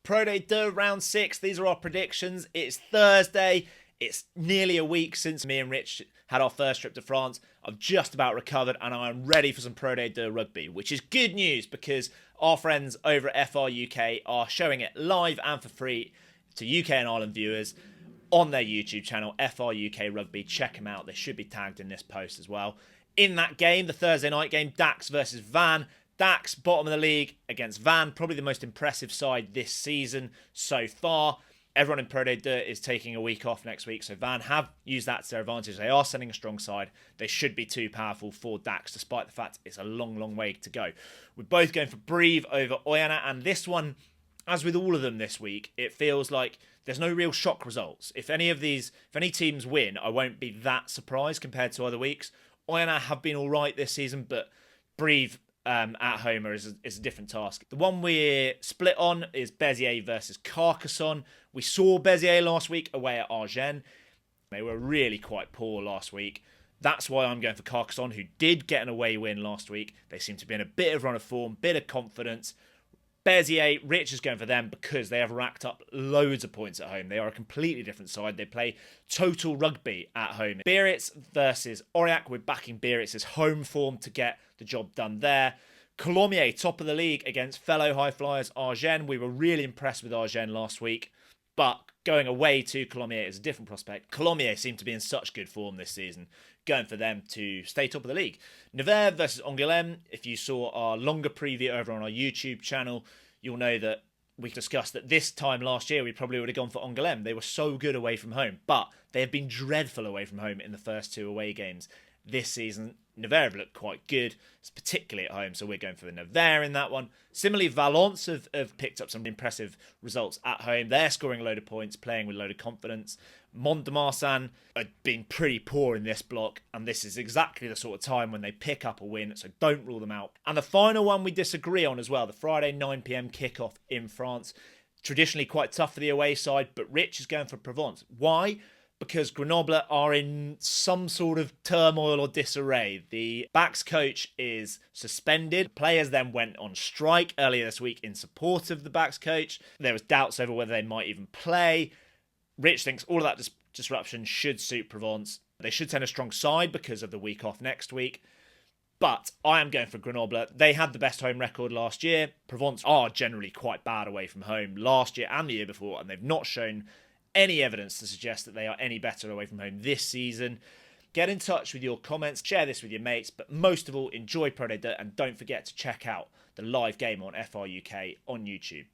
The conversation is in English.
Pro Day 2 round 6. These are our predictions. It's Thursday. It's nearly a week since me and Rich had our first trip to France. I've just about recovered and I'm ready for some Pro Day 2 rugby, which is good news because our friends over at FR UK are showing it live and for free to UK and Ireland viewers on their YouTube channel, FR UK Rugby. Check them out. They should be tagged in this post as well. In that game, the Thursday night game, Dax versus Van. Dax, bottom of the league against Van, probably the most impressive side this season so far. Everyone in Pro Day 2 is taking a week off next week, so Van have used that to their advantage. They are sending a strong side. They should be too powerful for Dax, despite the fact it's a long, long way to go. We're both going for Brive over Oyonnax, and this one, as with all of them this week, it feels like there's no real shock results. If any teams win, I won't be that surprised compared to other weeks. Oyonnax have been all right this season, but Brive at home is a different task. The one we're split on is Béziers versus Carcassonne. We saw Béziers last week away at Agen. They were really quite poor last week. That's why I'm going for Carcassonne, who did get an away win last week. They seem to be in a bit of run of form, bit of confidence. Béziers, Rich is going for them because they have racked up loads of points at home. They are a completely different side. They play total rugby at home. Biarritz versus Aurillac. We're backing Biarritz's home form to get the job done there. Colomiers, top of the league against fellow high flyers Agen. We were really impressed with Agen last week, but going away to Colomiers is a different prospect. Colomiers seem to be in such good form this season. Going for them to stay top of the league. Nevers versus Angoulême. If you saw our longer preview over on our YouTube channel, you'll know that we discussed that this time last year we probably would have gone for Angoulême. They were so good away from home, but they have been dreadful away from home in the first two away games this season. Nevers have looked quite good, particularly at home, so we're going for the Nevers in that one. Similarly, Valence have picked up some impressive results at home. They're scoring a load of points, playing with a load of confidence. Mont-de-Marsan have been pretty poor in this block, and this is exactly the sort of time when they pick up a win, so don't rule them out. And the final one we disagree on as well, the Friday 9 p.m. kickoff in France. Traditionally quite tough for the away side, but Rich is going for Provence. Why? Because Grenoble are in some sort of turmoil or disarray. The backs coach is suspended. Players then went on strike earlier this week in support of the backs coach. There was doubts over whether they might even play. Rich thinks all of that disruption should suit Provence. They should send a strong side because of the week off next week. But I am going for Grenoble. They had the best home record last year. Provence are generally quite bad away from home last year and the year before, and they've not shown any evidence to suggest that they are any better away from home this season. Get in touch with your comments, share this with your mates, but most of all, enjoy Pro Day 2 and don't forget to check out the live game on FR UK on YouTube.